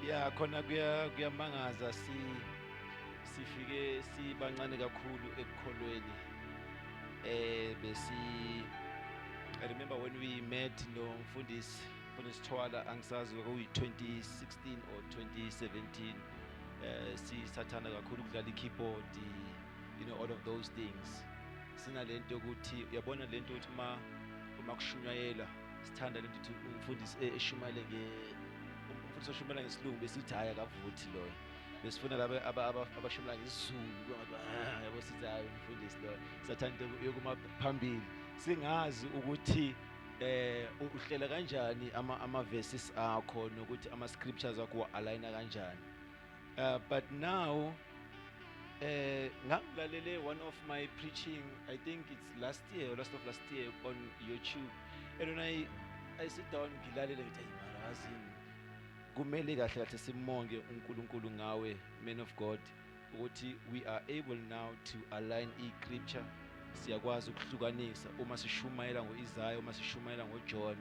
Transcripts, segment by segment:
ya khona kuyamangaza sifike sibancane kakhulu ekukholweni. Besi I remember when we met no Mfundisi Thwala angisazi kuyi 2016 or 2017. Sisathanda kakhulu ukudlala ikeyboard, all of those things. Sina lento ukuthi uyabona lento ukuthi uma kushunyayela sithanda lento ukuthi umfundisi eshumayele umfundisi oshumayela ngesiLungu besithi hayi akavuthi loyo. Besifuna laba abashumayela ngesiZulu yabo sithi hayi umfundisi loyo. Sathanda yokuma phambili. Singazi ukuthi uhlela kanjani ama verses akho nokuthi ama scriptures akho align kanjani. But now ngangilalele one of my preaching, I think it's last year or last year on YouTube, and when I sit down ngilalele ngithi ayimarazi kumele kahle kahle simonge uNkulunkulu ngawe, man of God, ukuthi we are able now to align scripture. Siyakwazi ukuhlukanisa uma sishumayela ngoIsaiah, uma sishumayela ngoJohn,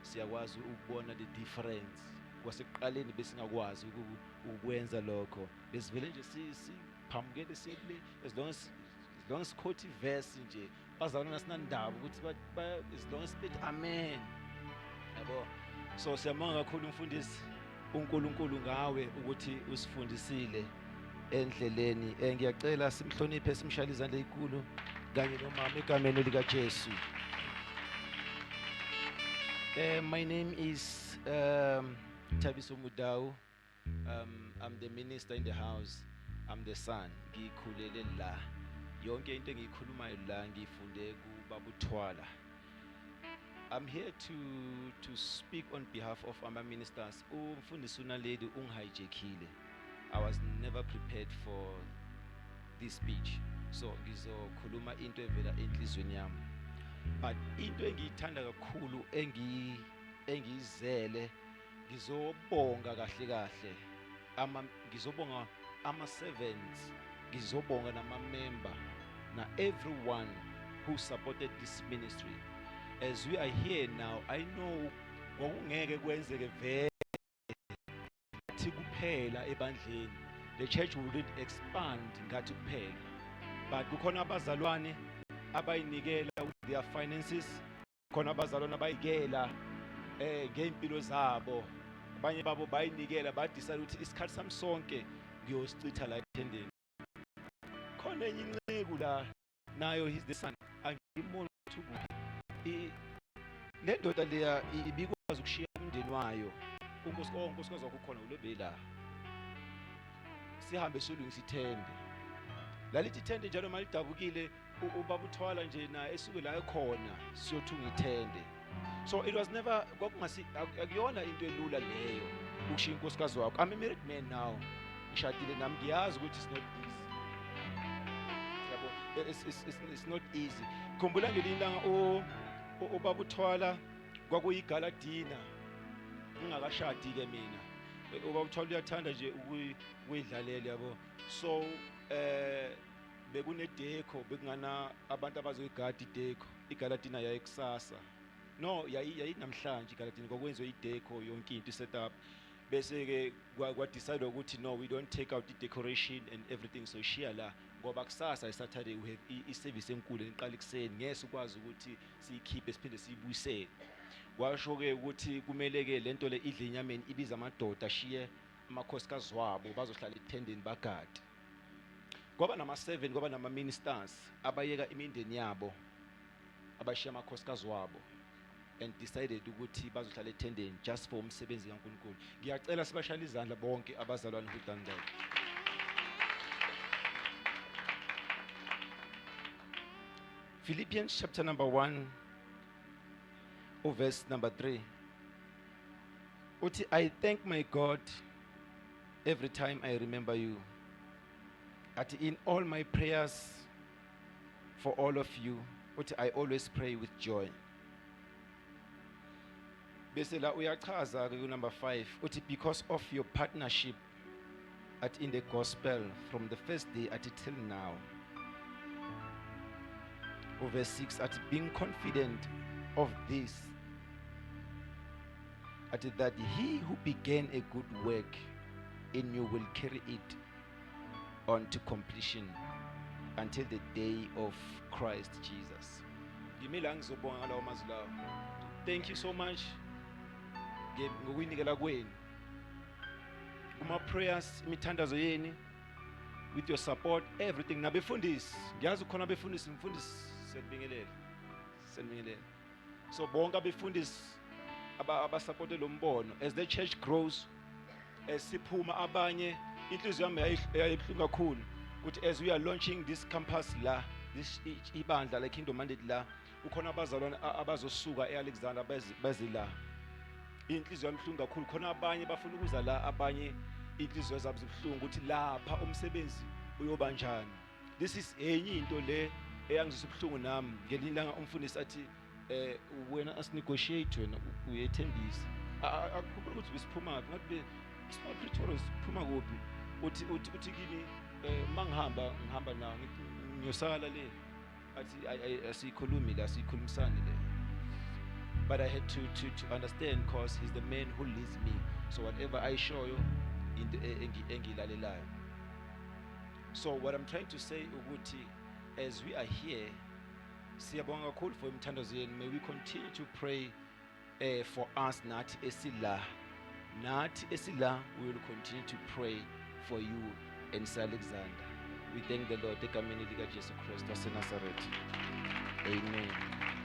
siyakwazi ukubona the difference. Kwasekuqaleni besingakwazi ukwenza lokho, besivele nje siphamukele sibili as long as quote verse nje bazalwana sinandaba ukuthi as long as bethi amen, yabo. So siyabonga kakhulu umfundisi uNkulunkulu ngawe ukuthi usifundisile endleleni. Ngiyacela simhloniphe, simshayele izandla ezinkulu kanye nomama egameni lika Jesu. My name is Thabiso Mudau. I'm the minister in the house. I'm the son. Ngikhulele la. Yonke into engiyikhulumayo la ngifunde kuBaba uThwala. I'm here to speak on behalf of our ministers. Umfundisi unaledi ungihijackile. I was never prepared for this speech. So ngizokhuluma into evela enhlizweni yami. But into engiyithanda kakhulu engizele ngizobonga kahle kahle ngizobonga ama servants, ngizobonga nama member na everyone who supported this ministry. As we are here now, I know ngokungeke kwenzeke vele kuphela ebandleni. The church will expand ngathi kuphela. But kukhona abazalwane abayinikela their finances, khona abazalwane abayikela ngeimpilo zabo, abanye babo bayinikela badecide ukuthi isikhathi sami sonke ngiyosichitha la ethendeni. Khona enye inceku la nayo is the son angimoni ukuthi le ndoda leya ibikwazi ukushiya umndeni wayo. Unkosikazi wakho khona ulebela sihambe solungisa ithende. Lalithi ithende njalo malidabukile uBaba uThwala nje na esuke la ekhona siyothunga ithende. So it was never akuyona into elula leyo ukushiya unkosikazi wakho. I'm a married man now. Ngishadile nami ngiyazi ukuthi it's not easy. Khumbula ngelilanga uBaba uThwala kwakuyiGaladina ngingakashadi ke mina. UBaba uThwala uyathanda nje ukuyidlalela yabo. So bekune deco, bekungana abantu abazoyigada ideco. iGaladina yayikusasa. No, yayi namhlanje iGaladina kwakwenziwe ideco yonke into setup. Bese ke kwa decide ukuthi no, we don't take out the decoration and everything, so share la ngoba kusasa Saturday we have i-service enkulu eqala ekseni, ngeke ukwazi ukuthi siyikhiphe siphinde siyibuyisele. Kwasho ke ukuthi kumele ke lento le idle inyameni ibiza amadoda ashiye amakhosikazi wabo bazohlala ethendeni bagade. Kwaba nama 7, kwaba nama ministers abayeka imindeni yabo abashiya amakhosikazi wabo and decided ukuthi bazohlala ethendeni just for umsebenzi kaNkulunkulu. Ngiyacela sibashayele izandla bonke abazalwane who done that. Philippians chapter number 1 verse number 3. Uthi, I thank my God every time I remember you. At in all my prayers for all of you, uthi, I always pray with joy. Bese la uyachaza ke number 5 uthi, because of your partnership in the gospel from the first day till now. Verse 6 being confident of this, that he who began a good work and you will carry it on to completion until the day of Christ Jesus. Yimi la ngizobonga ngalawo mazwi lawo. Thank you so much ngokuyinikela kwenu. Kuma prayers, imithandazo yeni, with your support, everything. Nabefundisi, ngiyazi khona abefundisi, mfundisi siyabingelela. So bonke abefundisi abasupport lo mbono as the church grows, as siphuma abanye inhliziyo yami yayibuhlungu kakhulu ukuthi as we are launching this campus la, this ibandla la Kingdom Mandate la, ukhona abazalwane abazosuka eAlexander beze la. Inhliziyo yami ibuhlungu kakhulu khona abanye bafuna ukuza la, abanye inhliziyo zabo zibuhlungu ukuthi lapha umsebenzi uyobanjani. This is enye into le eyangizisa ubuhlungu nami ngelinye ilanga umfundisi athi wena asinegotiate wena uyethembisa akukho ukuthi bisiphuma ngathi small Pretoria siphuma kuphi uthi kini mangihamba nawo ngiyosala le athi asikhulumi la sikhulumisane le. But I had to understand because he's the man who leads me, so whatever I show you in the engilalelayo. So what I'm trying to say ukuthi as we are here siyabonga kakhulu for imthandazo yenu. May we continue to pray for us nathi esila we will continue to pray for you and Sir Alexander. We thank the Lord egameni lika Jesu Kristu waseNazaretha. Amen.